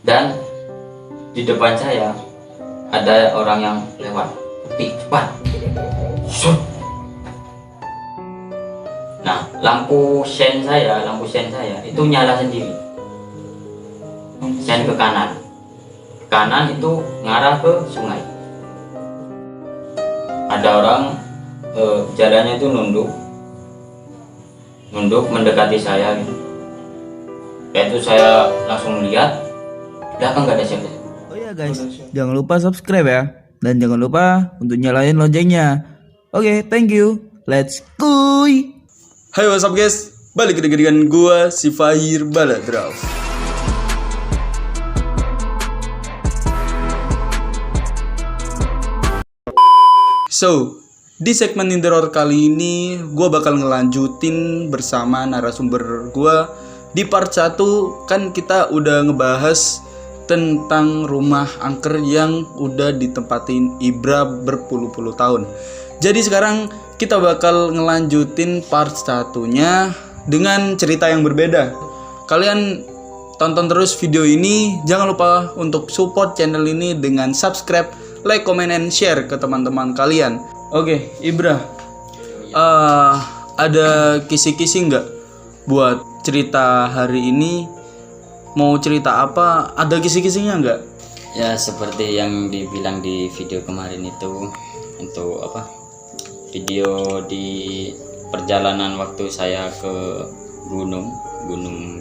dan di depan saya ada orang yang lewat. Cepat. Shut. Nah, lampu sen saya itu nyala sendiri. Sen ke kanan. Kanan itu ngarah ke sungai. Ada orang jalannya itu nunduk mendekati saya gitu. Itu saya langsung lihat belakang nggak ada siapa. Oh ya guys, jangan lupa subscribe ya. Dan jangan lupa untuk nyalain loncengnya. Oke, thank you. Let's go. Hai, what's up guys? Balik lagi dengan gua si Fahir Baladrauf. So, di segmen Inderor kali ini gua bakal ngelanjutin bersama narasumber gua. Di part 1 kan kita udah ngebahas tentang rumah angker yang udah ditempatin Ibra berpuluh-puluh tahun. Jadi sekarang kita bakal ngelanjutin part 1-nya dengan cerita yang berbeda. Kalian tonton terus video ini. Jangan lupa untuk support channel ini dengan subscribe, like, comment, and share ke teman-teman kalian. Oke, Ibra, ada kisi-kisi nggak buat cerita hari ini? Mau cerita apa? Ada kisi-kisinya nggak? Ya seperti yang dibilang di video kemarin itu, untuk apa? Video di perjalanan waktu saya ke Gunung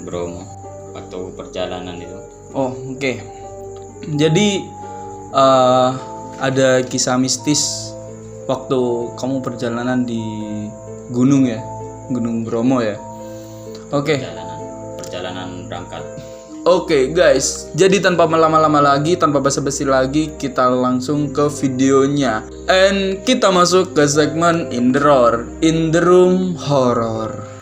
Bromo, waktu perjalanan itu. Oh, oke. Jadi ada kisah mistis waktu kamu perjalanan di gunung ya, Gunung Bromo ya. Oke. Perjalanan berangkat. Oke guys, jadi tanpa lama-lama lagi, tanpa basa-basi lagi, kita langsung ke videonya. And kita masuk ke segmen Inderor, In The Room Horror.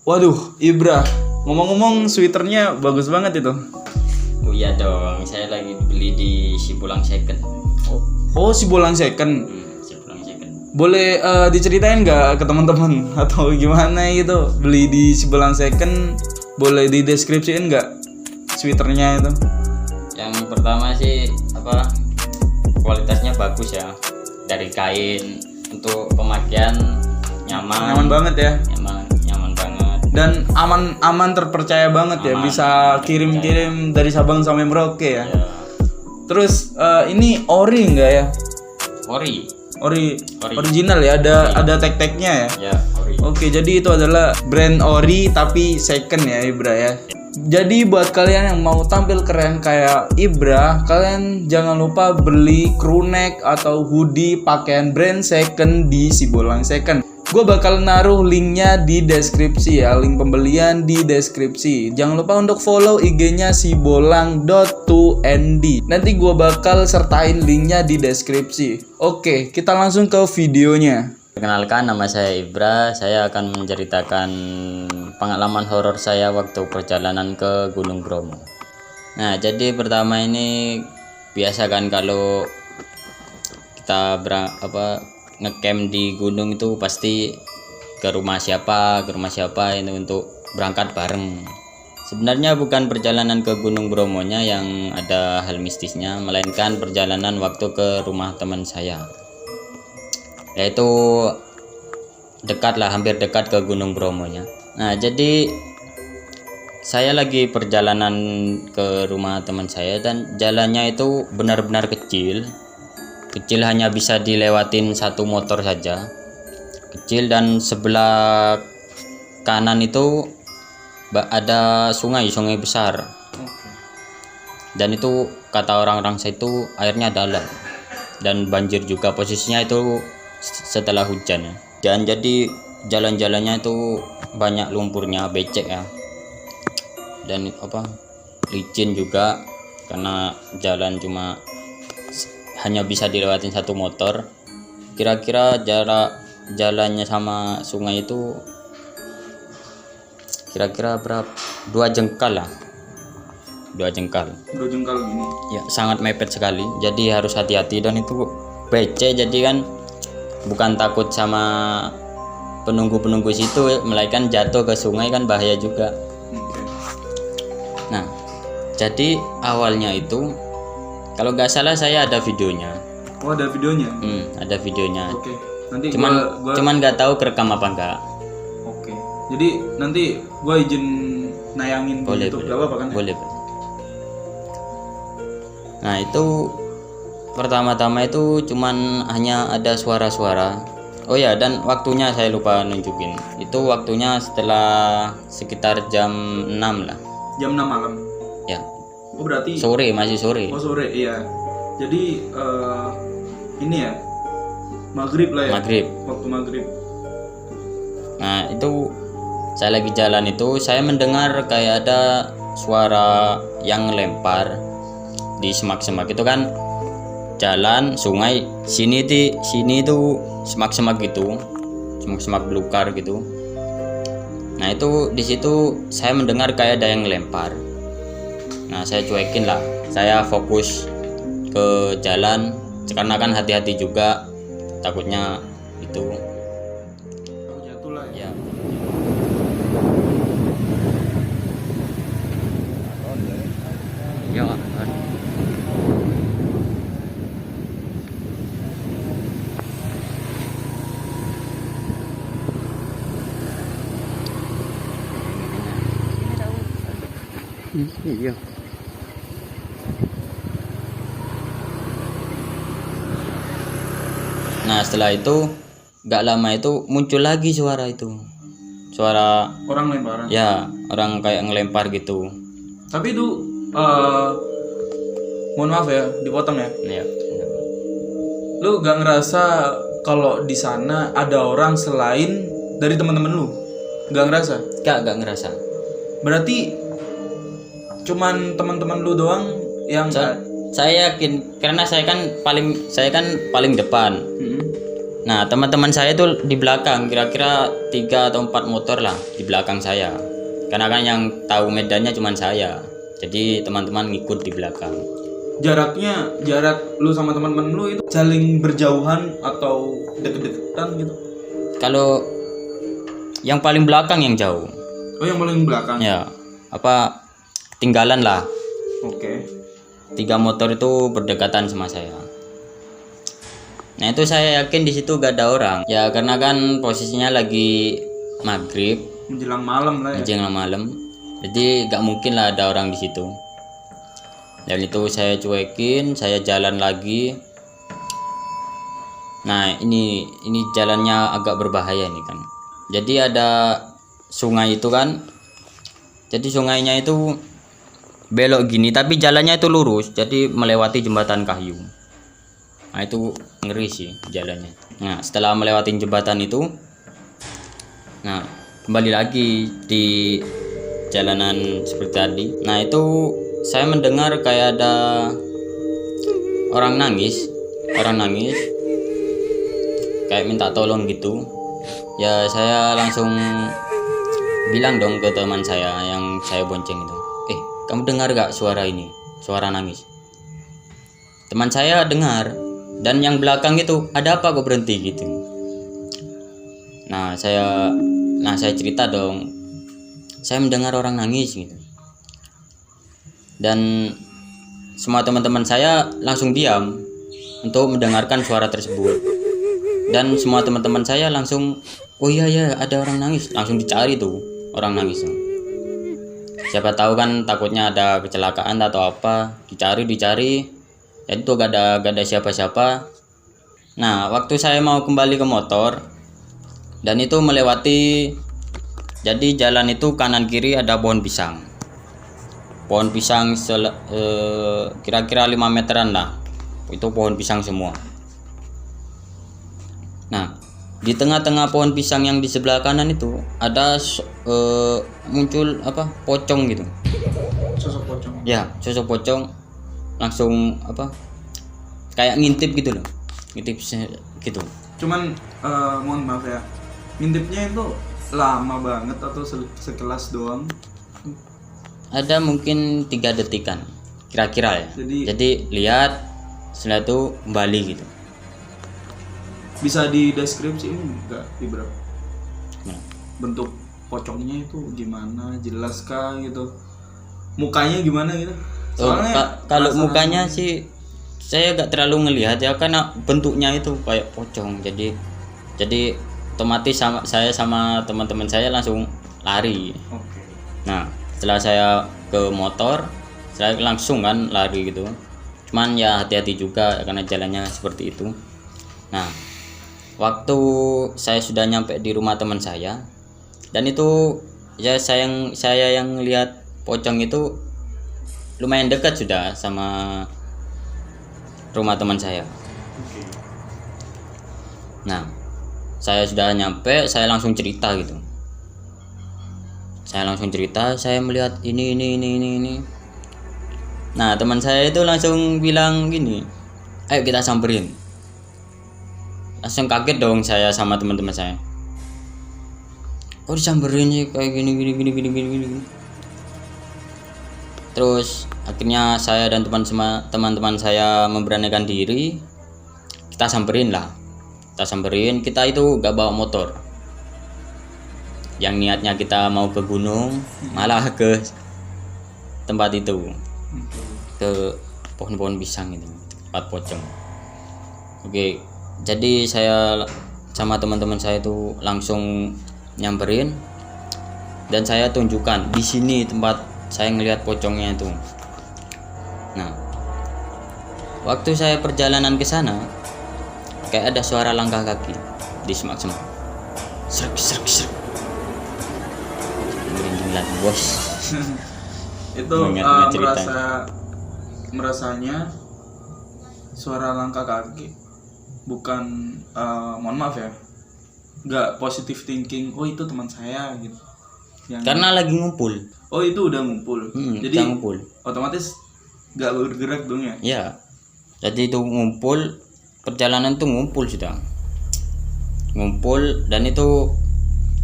Waduh, Ibra, ngomong-ngomong sweaternya bagus banget itu. Oh iya dong, saya lagi beli di Sipulang Second. Oh, si bolang second. Sipulang Second. Boleh diceritain nggak ke teman-teman atau gimana itu beli di Sibulang Second? Boleh dideskripsiin nggak sweaternya itu? Yang pertama sih apa? Kualitasnya bagus ya. Dari kain, untuk pemakaian Nyaman banget ya. Nyaman banget. Dan aman terpercaya banget ya, bisa kirim dari Sabang sampai Merauke ya. Ya, Terus ini ori nggak ya? ori. Original ya, ada tag-tagnya ya. Ya, ori. Oke, jadi itu adalah brand ori tapi second ya, Ibra ya. Jadi buat kalian yang mau tampil keren kayak Ibra, kalian jangan lupa beli crew neck atau hoodie pakaian brand second di Sibolang Second. Gue bakal naruh linknya di deskripsi ya, link pembelian di deskripsi. Jangan lupa untuk follow IG-nya sibolang.2nd. Nanti gue bakal sertain linknya di deskripsi. Oke, kita langsung ke videonya. Perkenalkan, nama saya Ibra. Saya akan menceritakan pengalaman horor saya waktu perjalanan ke Gunung Bromo. Nah, jadi pertama ini biasa kan kalau kita ngecamp di gunung itu pasti ke rumah siapa ini untuk berangkat bareng. Sebenarnya bukan perjalanan ke Gunung Bromonya yang ada hal mistisnya, melainkan perjalanan waktu ke rumah teman saya. Yaitu hampir dekat ke Gunung Bromonya. Nah, jadi saya lagi perjalanan ke rumah teman saya dan jalannya itu benar-benar kecil, hanya bisa dilewatin satu motor saja, kecil, dan sebelah kanan itu ada sungai besar. Dan itu kata orang-orang saya itu airnya dalam dan banjir juga, posisinya itu setelah hujan ya. Dan jadi jalan-jalannya itu banyak lumpurnya, becek ya, dan licin juga karena jalan cuma hanya bisa dilewatin satu motor. Kira-kira jarak jalannya sama sungai itu kira-kira berapa? 2 jengkal lah. 2 jengkal. 2 jengkal gini. Ya, sangat mepet sekali. Jadi harus hati-hati, dan itu becek, jadi kan bukan takut sama penunggu-penunggu situ, melainkan jatuh ke sungai kan bahaya juga. Oke. Nah, jadi awalnya itu kalau nggak salah saya ada videonya. Oh, ada videonya. Ada videonya. Oke. Nanti Cuman nggak tahu kerekam apa enggak. Oke. Jadi nanti gua izin nayangin di Boleh, YouTube. boleh. Gak apa-apa kan? Ya? Boleh. Nah, itu pertama-tama itu cuman hanya ada suara-suara. Oh ya, dan waktunya saya lupa nunjukin. Itu waktunya setelah sekitar jam 6 lah. Jam 6 malam. Ya, Oh, berarti masih sore. oh sore, iya. Jadi ini ya. Maghrib lah ya. Maghrib. Waktu maghrib. Nah, itu saya lagi jalan itu saya mendengar kayak ada suara yang lempar di semak-semak. Itu kan jalan sungai, sini tuh semak-semak gitu, semak-semak belukar gitu. Nah, itu di situ saya mendengar kayak ada yang lempar. Nah, saya cuekin lah, saya fokus ke jalan karena kan hati-hati juga, takutnya itu Jatuh lah ya. ya. Ya, iya. Nah, setelah itu gak lama itu muncul lagi suara itu, suara Orang lemparan. ya orang kayak ngelempar gitu. Tapi itu mohon maaf ya, dipotong ya. Ya, Lu gak ngerasa kalau di sana ada orang selain dari teman-teman lu? Gak ngerasa? gak ngerasa. Berarti cuman teman-teman lu doang yang Saya yakin karena saya kan paling depan. Hmm. Nah, teman-teman saya tuh di belakang, kira-kira 3 atau 4 motor lah di belakang saya. Karena kan yang tahu medannya cuman saya. Jadi teman-teman ngikut di belakang. Jarak lu sama teman-teman lu itu saling berjauhan atau deket-deketan gitu? Kalau yang paling belakang yang jauh. Oh, yang paling belakang. Ya, apa tinggalan lah. Oke. 3 motor itu berdekatan sama saya. Nah, itu saya yakin di situ gak ada orang. Ya, karena kan posisinya lagi maghrib, Menjelang malam lah ya. menjelang malam. Jadi gak mungkin lah ada orang di situ. Dan itu saya cuekin, saya jalan lagi. Nah, ini jalannya agak berbahaya nih kan. Jadi ada sungai itu kan. Jadi sungainya itu belok gini, tapi jalannya itu lurus, jadi melewati jembatan kayu. Nah, itu ngeri sih jalannya. Nah, setelah melewati jembatan itu, nah kembali lagi di jalanan seperti tadi. Nah, itu saya mendengar kayak ada orang nangis kayak minta tolong gitu. Ya, saya langsung bilang dong ke teman saya yang saya bonceng itu, kamu dengar gak suara ini, suara nangis? Teman saya dengar, dan yang belakang itu, ada apa kok berhenti gitu. Nah saya cerita dong, saya mendengar orang nangis gitu. Dan semua teman-teman saya langsung diam untuk mendengarkan suara tersebut. Dan semua teman-teman saya langsung, oh iya ya ada orang nangis, langsung dicari tuh orang nangis tuh. Siapa tahu kan takutnya ada kecelakaan atau apa, dicari dan itu gak ada siapa-siapa. Nah, waktu saya mau kembali ke motor dan itu melewati, jadi jalan itu kanan kiri ada pohon pisang kira-kira 5 meteran lah, itu pohon pisang semua. Nah, di tengah-tengah pohon pisang yang di sebelah kanan itu ada muncul pocong gitu. Sosok pocong. Ya, sosok pocong langsung kayak ngintip gitu loh, ngintip gitu. Cuman mohon maaf ya, ngintipnya itu lama banget atau sekelas doang? Ada mungkin 3 detikan kira-kira ya. Jadi lihat, setelah itu kembali gitu. Bisa dideskripsiin nggak Ibra? Gimana? Bentuk pocongnya itu gimana, jelas kah gitu, mukanya gimana gitu? Kalau mukanya sih saya gak terlalu ngelihat ya, karena bentuknya itu kayak pocong, jadi otomatis saya sama teman-teman saya langsung lari. Oke. Nah setelah saya ke motor, saya langsung kan lari gitu, cuman ya hati-hati juga karena jalannya seperti itu. Nah waktu saya sudah nyampe di rumah teman saya, dan itu ya saya yang lihat pocong itu lumayan dekat sudah sama rumah teman saya. Nah saya sudah nyampe, saya langsung cerita gitu. Saya melihat ini. Nah teman saya itu langsung bilang gini, ayo kita samperin. Langsung kaget dong saya sama teman-teman saya, kok disamperin sih kayak gini. Terus akhirnya saya dan teman-teman saya memberanikan diri, kita samperin. Kita itu gak bawa motor, yang niatnya kita mau ke gunung malah ke tempat itu, ke pohon-pohon pisang itu, tempat pocong. Oke, jadi saya sama teman-teman saya itu langsung nyamperin, dan saya tunjukkan di sini tempat saya ngelihat pocongnya itu. Nah waktu saya perjalanan ke sana, kayak ada suara langkah kaki di semak-semak, serak. Merinding lagi bos. Itu merasanya suara langkah kaki bukan, mohon maaf ya, nggak positive thinking, oh itu teman saya gitu. Karena lagi ngumpul. Oh itu udah ngumpul. Jadi ngumpul. Otomatis nggak bergerak dong ya? Iya. Jadi itu ngumpul, perjalanan tuh ngumpul sudah. Ngumpul, dan itu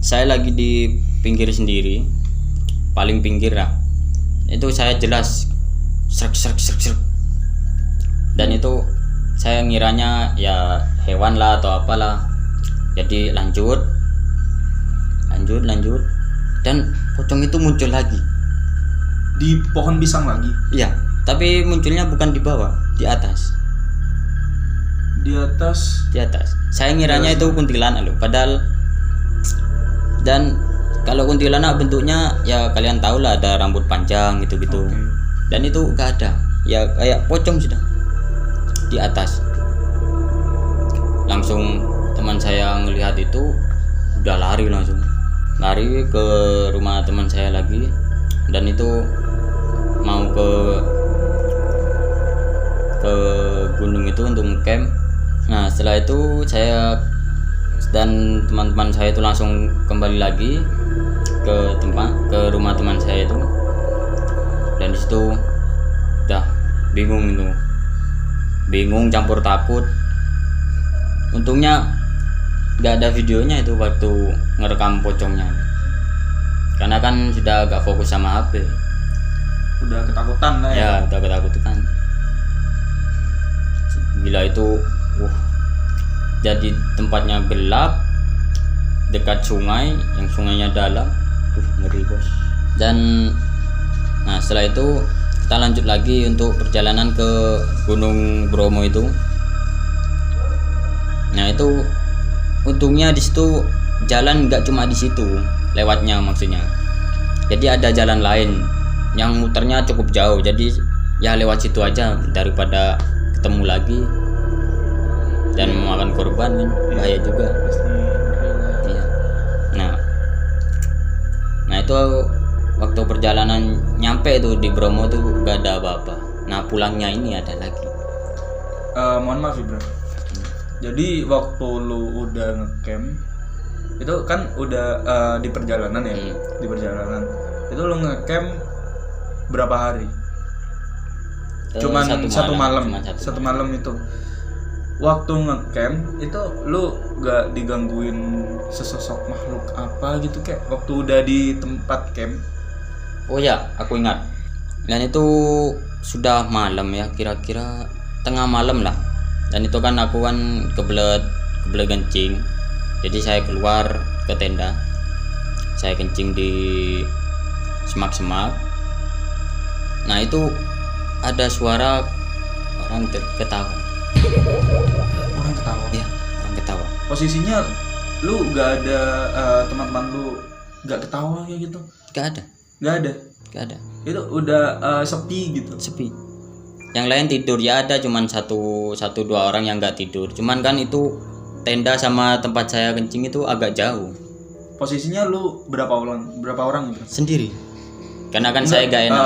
saya lagi di pinggir sendiri, paling pinggir lah. Itu saya jelas serak. Dan itu saya ngiranya ya hewan lah atau apalah. Jadi lanjut. Dan pocong itu muncul lagi di pohon pisang lagi. Iya, tapi munculnya bukan di bawah, di atas. Saya ngiranya itu kuntilanak loh, padahal. Dan kalau kuntilanak bentuknya ya kalian tahu lah, ada rambut panjang gitu. Okay. Dan itu gak ada, ya kayak pocong sudah di atas. Langsung teman saya ngelihat itu udah lari ke rumah teman saya lagi, dan itu mau ke gunung itu untuk camp. Nah setelah itu saya dan teman-teman saya itu langsung kembali lagi ke rumah teman saya itu, dan disitu udah bingung campur takut. Untungnya nggak ada videonya itu waktu ngerekam pocongnya, karena kan sudah agak fokus sama HP, udah ketakutan lah ya. Udah ketakutan. Gila itu, jadi tempatnya gelap, dekat sungai, yang sungainya dalam, ngeri bos. Dan nah setelah itu kita lanjut lagi untuk perjalanan ke Gunung Bromo itu. Nah itu untungnya di situ jalan nggak cuma di situ lewatnya, maksudnya. Jadi ada jalan lain yang muternya cukup jauh. Jadi ya lewat situ aja daripada ketemu lagi dan memakan korban kan, bahaya juga. Iya. Nah itu waktu perjalanan nyampe itu di Bromo tuh gak ada apa-apa. Nah pulangnya ini ada lagi. Mohon maaf Ibra. Jadi waktu lu udah ngecamp itu kan udah di perjalanan ya, di perjalanan itu lu ngecamp berapa hari? Cuman satu malam. Cuman Satu malam itu. Waktu ngecamp itu lu gak digangguin sesosok makhluk apa gitu kayak waktu udah di tempat camp? Oh ya, aku ingat. Dan itu sudah malam ya, kira-kira tengah malam lah. Dan itu kan aku kan kebelet kencing. Jadi saya keluar ke tenda. Saya kencing di semak-semak. Nah, itu ada suara orang ketawa. Orang ketawa. Iya, orang ketawa. Posisinya lu gak ada teman-teman lu gak ketawa kayak gitu? Gak ada, Gak ada. gak ada. Itu udah sepi gitu. Sepi. Yang lain tidur ya, ada cuman satu dua orang yang nggak tidur. Cuman kan itu tenda sama tempat saya kencing itu agak jauh. Posisinya lu berapa orang gitu? Sendiri. Karena kan saya gak enak.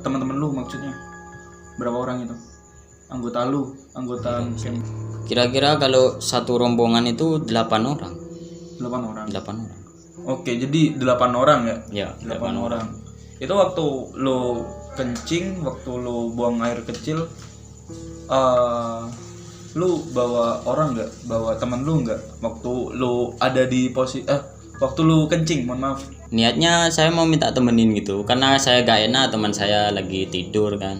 Teman-teman lu maksudnya berapa orang itu? Anggota camp? Kira-kira kalau satu rombongan itu 8 orang. 8 orang. 8 orang. Oke, jadi 8 orang ya? Ya, 8 orang. Itu waktu lu kencing, waktu lu buang air kecil, lu bawa orang nggak? Bawa teman lu nggak? Waktu lu ada di waktu lu kencing, mohon maaf. Niatnya saya mau minta temenin gitu, karena saya gak enak teman saya lagi tidur kan.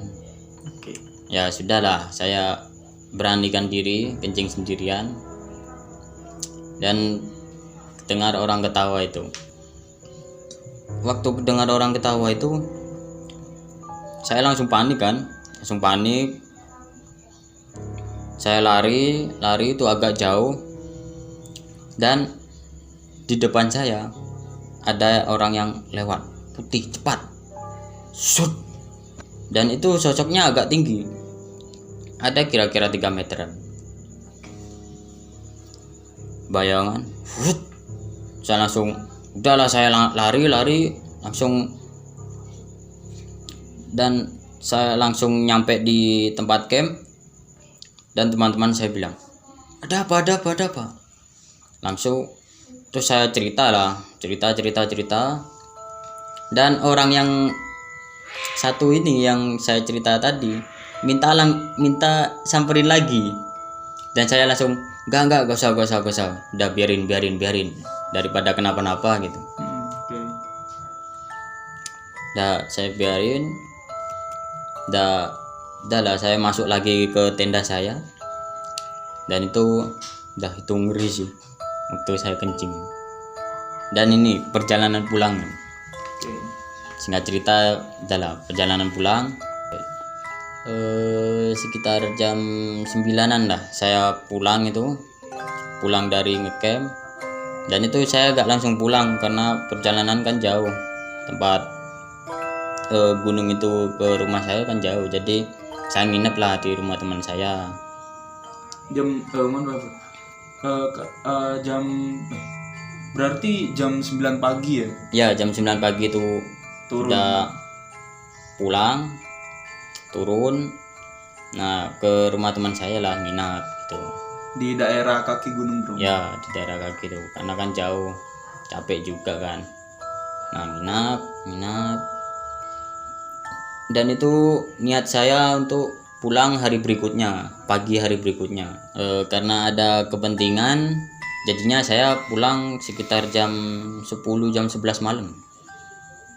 Oke. Ya sudahlah, saya beranikan diri kencing sendirian. Dan dengar orang ketawa itu. Waktu dengar orang ketawa itu, saya langsung panik kan, saya lari itu agak jauh, dan di depan saya ada orang yang lewat putih cepat, shoot, dan itu sosoknya agak tinggi, ada kira-kira 3 meteran, bayangan, shoot. Saya langsung, udahlah saya lari langsung, dan saya langsung nyampe di tempat camp. Dan teman-teman saya bilang, ada apa? Langsung terus saya cerita. Dan orang yang satu ini yang saya cerita tadi minta samperin lagi. Dan saya langsung enggak usah. Udah biarin daripada kenapa-napa gitu. Oke. Saya biarin. Lah saya masuk lagi ke tenda saya. Dan itu ngeri sih waktu saya kencing. Dan ini perjalanan pulang. Oke. Singkat cerita, perjalanan pulang. Sekitar jam 9-an lah saya pulang dari ngecamp. Dan itu saya gak langsung pulang karena perjalanan kan jauh, tempat gunung itu ke rumah saya kan jauh, jadi saya nginep lah di rumah teman saya. Berarti jam 9 pagi ya? Ya, jam 9 pagi itu udah pulang, turun, nah ke rumah teman saya lah nginap gitu. Di daerah kaki Gunung Bromo? Ya, di daerah kaki itu, karena kan jauh, capek juga kan. Nah, nginap. Dan itu niat saya untuk pulang hari berikutnya, pagi hari berikutnya. Karena ada kepentingan, jadinya saya pulang sekitar jam 10, jam 11 malam.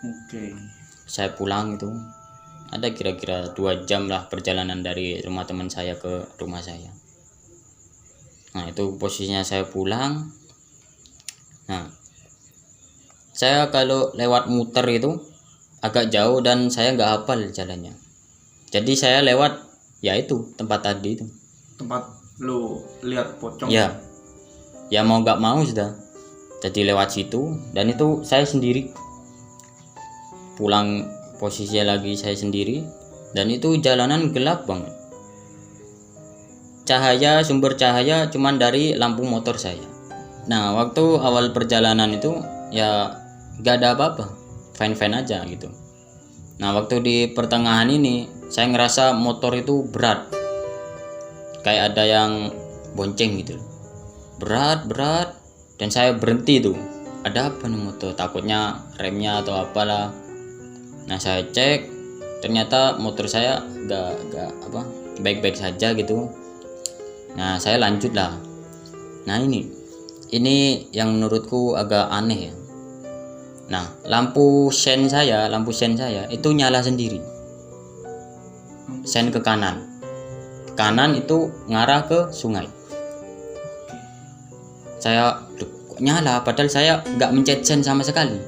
Oke. Saya pulang itu ada kira-kira 2 jam lah perjalanan dari rumah teman saya ke rumah saya. Nah, itu posisinya saya pulang. Nah, saya kalau lewat muter itu agak jauh dan saya nggak hafal jalannya. Jadi saya lewat ya itu tempat tadi itu. Tempat lu lihat pocong? Ya mau nggak mau sudah. Jadi lewat situ, dan itu saya sendiri. Pulang posisinya lagi saya sendiri, dan itu jalanan gelap banget. Sumber cahaya cuman dari lampu motor saya. Nah, waktu awal perjalanan itu ya gak ada apa-apa, fine-fine aja gitu. Nah, waktu di pertengahan ini saya ngerasa motor itu berat, kayak ada yang bonceng gitu, berat, dan saya berhenti tuh. Ada apa nih motor? Takutnya remnya atau apalah. Nah, saya cek ternyata motor saya gak apa baik-baik saja gitu. Nah saya lanjut lah. Nah ini yang menurutku agak aneh ya. Nah lampu sen saya itu nyala sendiri, sen ke kanan itu ngarah ke sungai. Saya kok nyala padahal saya nggak mencet sen sama sekali.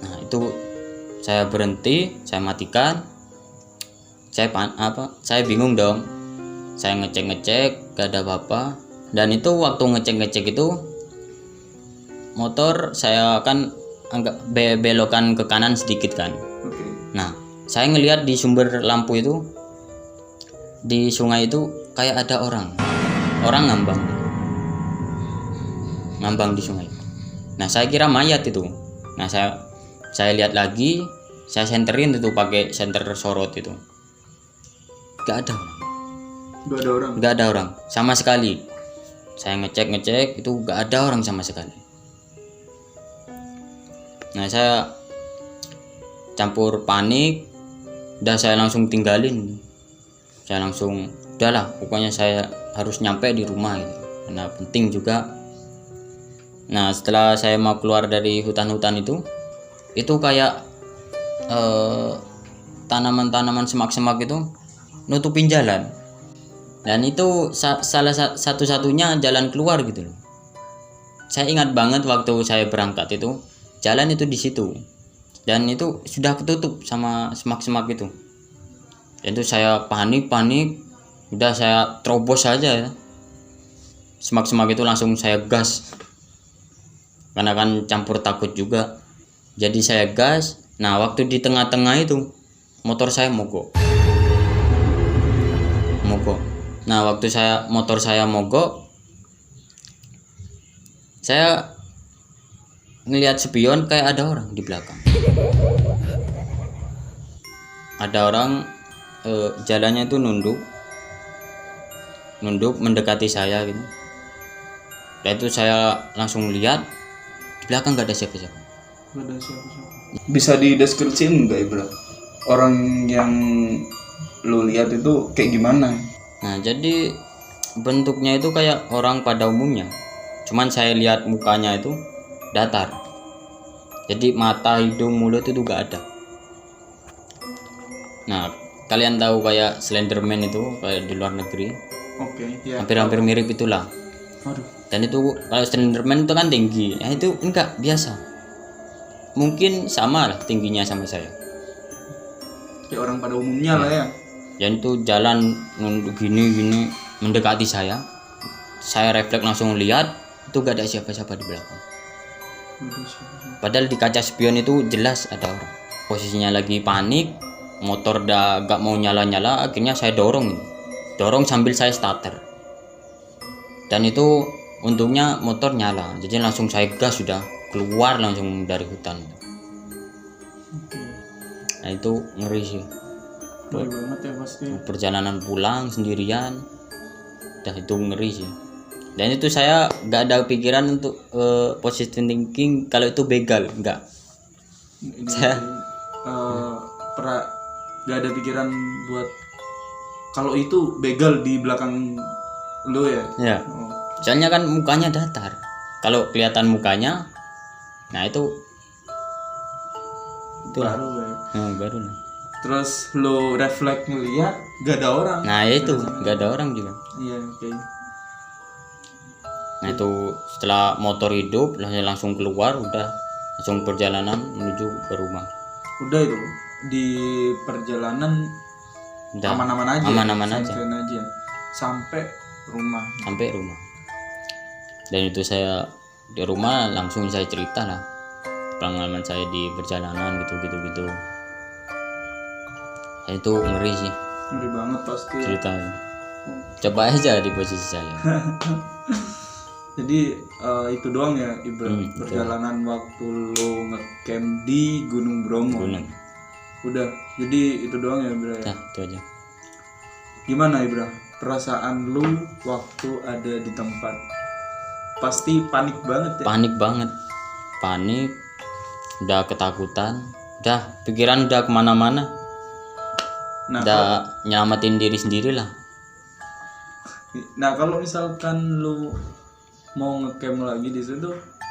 Nah itu saya berhenti, saya matikan, saya bingung dong. Saya ngecek gak ada apa-apa. Dan itu waktu ngecek itu motor saya kan agak belokan ke kanan sedikit kan. Nah saya ngelihat di sumber lampu itu di sungai itu kayak ada orang ngambang di sungai. Nah saya kira mayat itu. Nah saya lihat lagi, saya senterin itu pakai senter sorot itu, gak ada orang sama sekali. Saya ngecek itu gak ada orang sama sekali. Nah saya campur panik, udah saya langsung tinggalin. Saya langsung udahlah, pokoknya saya harus nyampe di rumah gitu, karena penting juga. Nah setelah saya mau keluar dari hutan-hutan itu kayak tanaman-tanaman semak-semak itu nutupin jalan, dan itu salah satu-satunya jalan keluar gitu loh. Saya ingat banget waktu saya berangkat itu jalan itu di situ, dan itu sudah ketutup sama semak-semak itu. Dan itu saya panik, udah saya terobos saja ya. Semak-semak itu langsung saya gas, karena kan campur takut juga. Jadi saya gas. Nah waktu di tengah-tengah itu motor saya mogok. Nah waktu motor saya mogok, saya ngelihat spion kayak ada orang di belakang. Ada orang jalannya itu nunduk mendekati saya gitu. Dan itu saya langsung lihat di belakang gak ada siapa-siapa. Bisa dideskripsiin nggak Ibra? Orang yang lu lihat itu kayak gimana? Nah jadi bentuknya itu kayak orang pada umumnya, cuman saya lihat mukanya itu datar. Jadi mata, hidung, mulut itu gak ada. Nah kalian tahu kayak Slenderman itu kayak di luar negeri. Ya. Hampir mirip itulah. Dan itu kalau Slenderman itu kan tinggi, nah itu enggak biasa. Mungkin sama lah tingginya sama saya. Kayak orang pada umumnya lah ya. Dan itu jalan nunduk gini mendekati saya. Saya refleks langsung lihat itu gak ada siapa-siapa di belakang. Padahal di kaca spion itu jelas ada orang. Posisinya lagi panik, motor udah gak mau nyala-nyala, akhirnya saya dorong sambil saya starter. Dan itu untungnya motor nyala, jadi langsung saya gas, sudah keluar langsung dari hutan. Nah itu ngeri sih. Ngeri banget ya pasti. Perjalanan pulang sendirian, dah itu ngeri sih. Dan itu saya nggak ada pikiran untuk positive thinking kalau itu begal, enggak. Saya nggak ada pikiran buat kalau itu begal di belakang lo ya. Ya. Soalnya kan mukanya datar. Kalau kelihatan mukanya, nah itu baru ya. Baru lah. Terus lo refleks ngeliat gak ada orang. Nah itu gak ada orang juga. Iya oke. Nah itu setelah motor hidup langsung keluar, udah langsung perjalanan menuju ke rumah. Udah itu di perjalanan udah aman-aman aja. Sampai rumah. Dan itu saya di rumah langsung saya cerita lah pengalaman saya di perjalanan gitu. Ya, itu ngeri sih. Ngeri banget pasti. Ceritanya. Coba aja di posisi saya. Jadi itu doang ya Ibra, perjalanan waktu lo ngecamp di Gunung Bromo. Udah, jadi itu doang ya Ibra ya. Nah, itu aja. Gimana Ibra? Perasaan lu waktu ada di tempat? Pasti panik banget ya? Panik, udah ketakutan, Udah pikiran udah kemana-mana. Nah, Udah nyelamatin diri sendiri lah. Nah kalau misalkan lu mau ngecamp lagi di situ,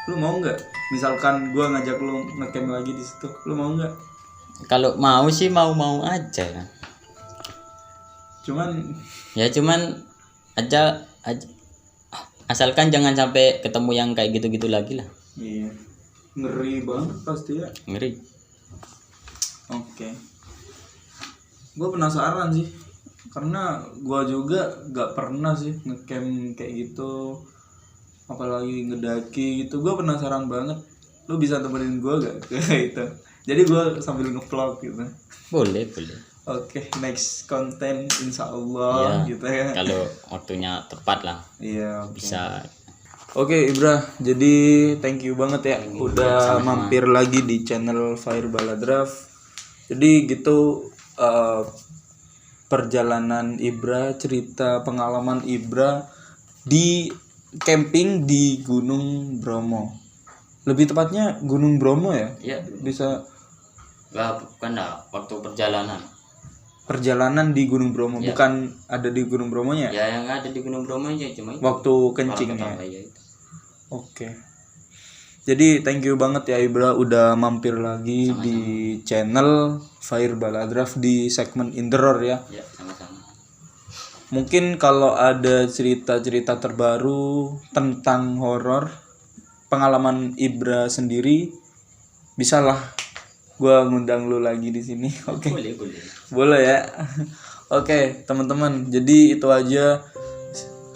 lu mau nggak? Misalkan gua ngajak lu ngecamp lagi di situ, lu mau nggak? Kalau mau sih mau aja. Cuman Cuman aja asalkan jangan sampai ketemu yang kayak gitu-gitu lagi lah. iya, ngeri banget pasti ya. Ngeri. Oke. Gue penasaran sih, karena gue juga gak pernah sih ngecamp kayak gitu, apalagi ngedaki gitu. Gue penasaran banget. Lu bisa temenin gue gak kayak itu? Jadi gue sambil ngevlog gitu. Boleh. Oke, next konten insya Allah Iya, gitu ya. Kalau waktunya tepat lah Iya, oke. bisa. Oke Ibra, jadi thank you banget ya udah mampir lagi di channel Fire Baladraf. Jadi gitu perjalanan Ibra, cerita pengalaman Ibra di camping di Gunung Bromo. Lebih tepatnya Gunung Bromo ya? Iya. Bisa Bukan lah waktu perjalanan di Gunung Bromo, Iya. bukan ada di Gunung Bromonya ya? Ya yang ada di Gunung Bromo aja cuma itu. Waktu kencingnya. Ya, itu. Oke. Jadi thank you banget ya Ibra udah mampir lagi di channel Fire Baladraf di segmen Indoor ya. Ya, sama-sama. Mungkin kalau ada cerita-cerita terbaru tentang horor, pengalaman Ibra sendiri, bisalah gua ngundang lu lagi di sini. Oke. Boleh. Boleh ya. Oke, teman-teman. Jadi itu aja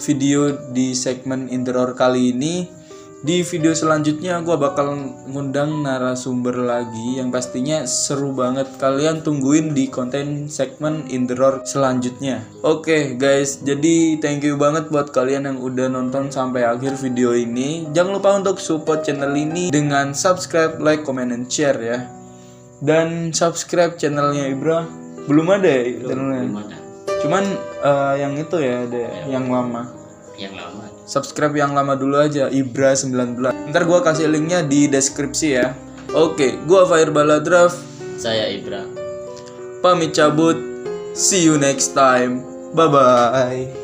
video di segmen Indoor kali ini. Di video selanjutnya gue bakal ngundang narasumber lagi yang pastinya seru banget. Kalian tungguin di konten segmen Indoor selanjutnya. Oke guys, jadi thank you banget buat kalian yang udah nonton sampai akhir video ini. Jangan lupa untuk support channel ini dengan subscribe, like, comment, and share ya. Dan subscribe channelnya Ibra. Belum ada ya channelnya? Belum ada. Cuman yang itu ya ada yang lama. Yang lama. Subscribe yang lama dulu aja, Ibra 19. Ntar gua kasih linknya di deskripsi ya. Oke, gua Fire Baladraf. Saya Ibra. Pamit cabut. See you next time. Bye bye.